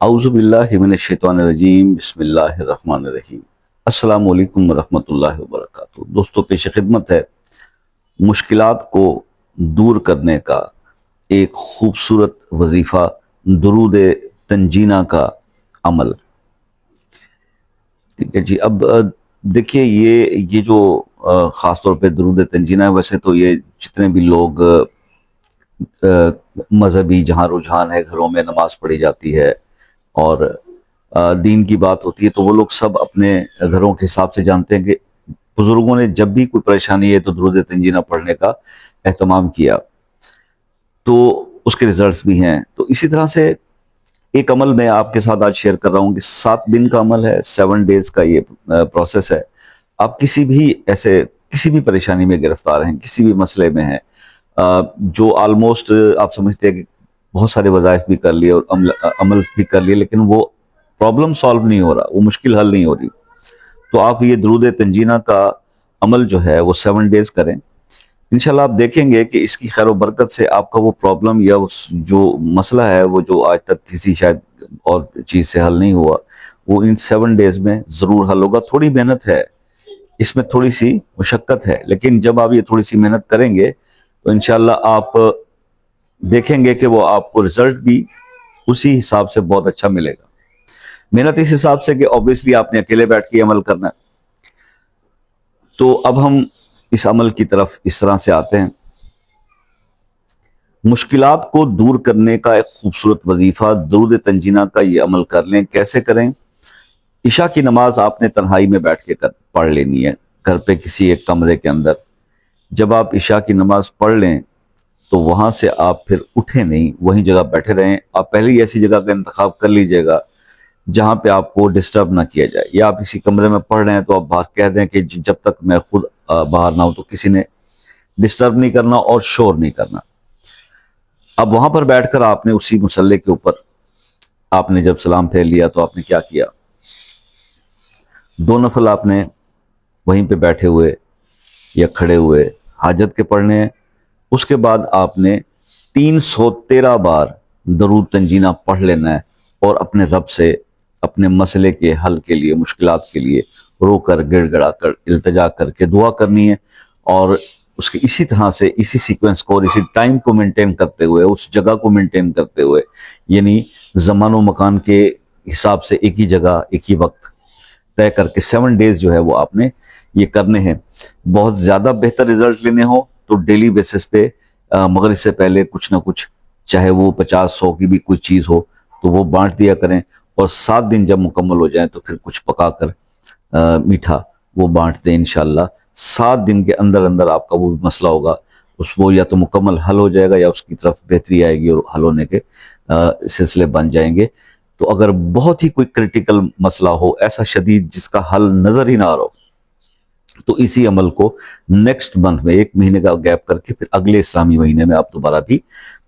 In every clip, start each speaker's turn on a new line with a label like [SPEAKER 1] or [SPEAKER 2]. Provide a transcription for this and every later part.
[SPEAKER 1] اعوذ باللہ من الشیطان الرجیم بسم اللہ الرحمن الرحیم السلام علیکم ورحمۃ اللہ وبرکاتہ۔ دوستو، پیش خدمت ہے مشکلات کو دور کرنے کا ایک خوبصورت وظیفہ، درود تنجینہ کا عمل۔ ٹھیک ہے جی، اب دیکھیے یہ جو خاص طور پہ درود تنجینہ ہے، ویسے تو یہ جتنے بھی لوگ مذہبی جہاں رجحان ہے، گھروں میں نماز پڑھی جاتی ہے اور دین کی بات ہوتی ہے، تو وہ لوگ سب اپنے گھروں کے حساب سے جانتے ہیں کہ بزرگوں نے جب بھی کوئی پریشانی ہے تو درود تنجینہ پڑھنے کا اہتمام کیا، تو اس کے ریزلٹس بھی ہیں۔ تو اسی طرح سے ایک عمل میں آپ کے ساتھ آج شیئر کر رہا ہوں کہ 7 دن کا عمل ہے، 7 ڈیز کا یہ پروسیس ہے۔ آپ کسی بھی پریشانی میں گرفتار ہیں، کسی بھی مسئلے میں ہیں، جو آلموسٹ آپ سمجھتے ہیں کہ بہت سارے وظائف بھی کر لیے اور عمل بھی کر لیے، لیکن وہ پرابلم سالو نہیں ہو رہا، وہ مشکل حل نہیں ہو رہی، تو آپ یہ درود تنجینہ کا عمل جو ہے وہ 7 ڈیز کریں۔ انشاءاللہ آپ دیکھیں گے کہ اس کی خیر و برکت سے آپ کا وہ پرابلم یا جو مسئلہ ہے، وہ جو آج تک کسی شاید اور چیز سے حل نہیں ہوا، وہ ان 7 ڈیز میں ضرور حل ہوگا۔ تھوڑی محنت ہے اس میں، تھوڑی سی مشقت ہے، لیکن جب آپ یہ تھوڑی سی محنت کریں گے تو انشاءاللہ آپ دیکھیں گے کہ وہ آپ کو رزلٹ بھی اسی حساب سے بہت اچھا ملے گا۔ محنت اس حساب سے کہ obviously آپ نے اکیلے بیٹھ کے عمل کرنا ہے۔ تو اب ہم اس عمل کی طرف اس طرح سے آتے ہیں۔ مشکلات کو دور کرنے کا ایک خوبصورت وظیفہ درود تنجینہ کا یہ عمل کر لیں۔ کیسے کریں؟ عشاء کی نماز آپ نے تنہائی میں بیٹھ کے پڑھ لینی ہے، گھر پہ کسی ایک کمرے کے اندر۔ جب آپ عشاء کی نماز پڑھ لیں تو وہاں سے آپ پھر اٹھیں نہیں، وہیں جگہ بیٹھے رہیں۔ آپ پہلے ہی ایسی جگہ کا انتخاب کر لیجئے گا جہاں پہ آپ کو ڈسٹرب نہ کیا جائے، یا آپ اسی کمرے میں پڑھ رہے ہیں تو آپ باہر کہہ دیں کہ جب تک میں خود باہر نہ ہوں تو کسی نے ڈسٹرب نہیں کرنا اور شور نہیں کرنا۔ اب وہاں پر بیٹھ کر آپ نے اسی مصلے کے اوپر آپ نے جب سلام پھیر لیا تو آپ نے کیا کیا؟ 2 نفل آپ نے وہیں پہ بیٹھے ہوئے یا کھڑے ہوئے حاجت کے پڑھنے ہیں۔ اس کے بعد آپ نے 313 بار درود تنجینہ پڑھ لینا ہے اور اپنے رب سے اپنے مسئلے کے حل کے لیے، مشکلات کے لیے رو کر، گڑ گڑا کر، التجا کر کے دعا کرنی ہے، اور اس کے اسی طرح سے اسی سیکوینس کو اور اسی ٹائم کو مینٹین کرتے ہوئے، اس جگہ کو مینٹین کرتے ہوئے، یعنی زمان و مکان کے حساب سے ایک ہی جگہ ایک ہی وقت طے کر کے 7 ڈیز جو ہے وہ آپ نے یہ کرنے ہیں۔ بہت زیادہ بہتر ریزلٹ لینے ہوں تو ڈیلی بیسس پہ مغرب سے پہلے کچھ نہ کچھ، چاہے وہ 50-100 کی بھی کوئی چیز ہو تو وہ بانٹ دیا کریں، اور 7 دن جب مکمل ہو جائیں تو پھر کچھ پکا کر میٹھا وہ بانٹ دیں۔ انشاءاللہ 7 دن کے اندر اندر آپ کا وہ مسئلہ ہوگا وہ یا تو مکمل حل ہو جائے گا یا اس کی طرف بہتری آئے گی اور حل ہونے کے سلسلے بن جائیں گے۔ تو اگر بہت ہی کوئی کریٹیکل مسئلہ ہو، ایسا شدید جس کا حل نظر ہی نہ آ رہا ہو، تو اسی عمل کو نیکسٹ منتھ میں 1 مہینے کا گیپ کر کے پھر اگلے اسلامی مہینے میں آپ دوبارہ بھی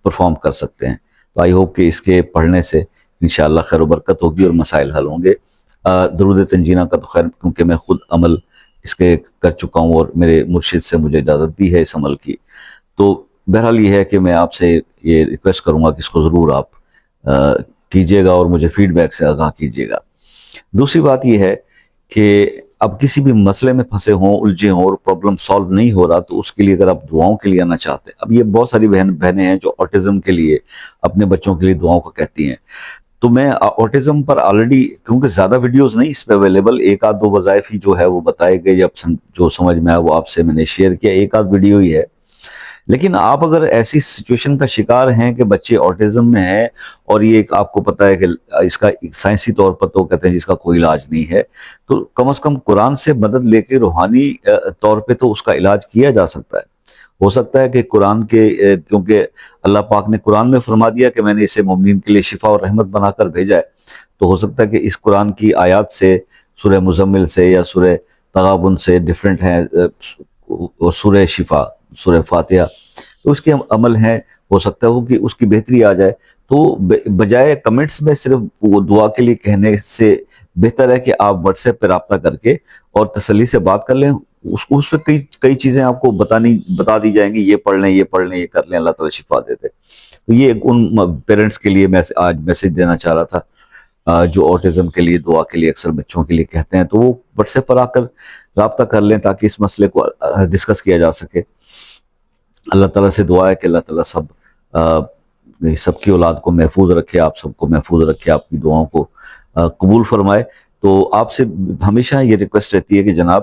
[SPEAKER 1] پرفارم کر سکتے ہیں۔ تو آئی ہوپ کہ اس کے پڑھنے سے انشاءاللہ خیر و برکت ہوگی اور مسائل حل ہوں گے۔ درود تنجینہ کا تو خیر کیونکہ میں خود عمل اس کے کر چکا ہوں اور میرے مرشد سے مجھے اجازت بھی ہے اس عمل کی، تو بہرحال یہ ہے کہ میں آپ سے یہ ریکویسٹ کروں گا کہ اس کو ضرور آپ کیجئے گا اور مجھے فیڈ بیک سے آگاہ کیجئے گا۔ دوسری بات یہ ہے کہ اب کسی بھی مسئلے میں پھنسے ہوں، الجھے ہوں اور پرابلم سالو نہیں ہو رہا، تو اس کے لیے اگر آپ دعاؤں کے لیے آنا چاہتے ہیں، اب یہ بہت ساری بہنیں ہیں جو آٹزم کے لیے اپنے بچوں کے لیے دعاؤں کا کہتی ہیں، تو میں آٹزم پر آلریڈی، کیونکہ زیادہ ویڈیوز نہیں اس پہ اویلیبل، 1-2 وظائف ہی جو ہے وہ بتائے گئے، جو سمجھ میں آیا وہ آپ سے میں نے شیئر کیا، 1 ویڈیو ہی ہے۔ لیکن آپ اگر ایسی سچویشن کا شکار ہیں کہ بچے آٹزم میں ہیں اور یہ ایک آپ کو پتہ ہے کہ اس کا سائنسی طور پر تو کہتے ہیں جس کا کوئی علاج نہیں ہے، تو کم از کم قرآن سے مدد لے کے روحانی طور پہ تو اس کا علاج کیا جا سکتا ہے۔ ہو سکتا ہے کہ قرآن کے، کیونکہ اللہ پاک نے قرآن میں فرما دیا کہ میں نے اسے مومنین کے لیے شفا اور رحمت بنا کر بھیجا ہے، تو ہو سکتا ہے کہ اس قرآن کی آیات سے، سورہ مزمل سے یا سورہ تغابن سے ڈیفرنٹ ہیں، سورہ شفا، سورہ فاتحہ، تو اس کے عمل ہیں، ہو سکتا ہے وہ کہ اس کی بہتری آ جائے۔ تو بجائے کمنٹس میں صرف وہ دعا کے لیے کہنے سے بہتر ہے کہ آپ واٹس ایپ پہ رابطہ کر کے اور تسلی سے بات کر لیں، اس پہ کئی چیزیں آپ کو بتا دی جائیں گی، یہ پڑھ لیں، یہ پڑھ لیں، یہ کر لیں، اللہ تعالیٰ شفا دیتے۔ تو یہ ان پیرنٹس کے لیے میں آج میسج دینا چاہ رہا تھا۔ جو آٹزم کے لیے دعا کے لیے اکثر بچوں کے لیے کہتے ہیں، تو وہ واٹس ایپ پر آ کر رابطہ کر لیں تاکہ اس مسئلے کو ڈسکس کیا جا سکے۔ اللہ تعالیٰ سے دعا ہے کہ اللہ تعالیٰ سب کی اولاد کو محفوظ رکھے، آپ سب کو محفوظ رکھے، آپ کی دعاؤں کو قبول فرمائے۔ تو آپ سے ہمیشہ یہ ریکویسٹ رہتی ہے کہ جناب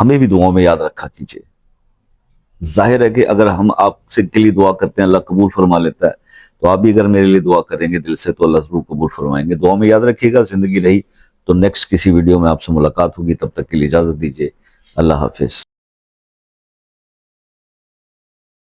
[SPEAKER 1] ہمیں بھی دعاؤں میں یاد رکھا کیجئے۔ ظاہر ہے کہ اگر ہم آپ سے کے لیے دعا کرتے ہیں اللہ قبول فرما لیتا ہے، تو آپ بھی اگر میرے لیے دعا کریں گے دل سے تو اللہ ضرور قبول فرمائیں گے۔ دعاؤں میں یاد رکھیے گا۔ زندگی رہی تو نیکسٹ کسی ویڈیو میں آپ سے ملاقات ہوگی، تب تک کے لیے اجازت دیجیے۔ اللہ حافظ۔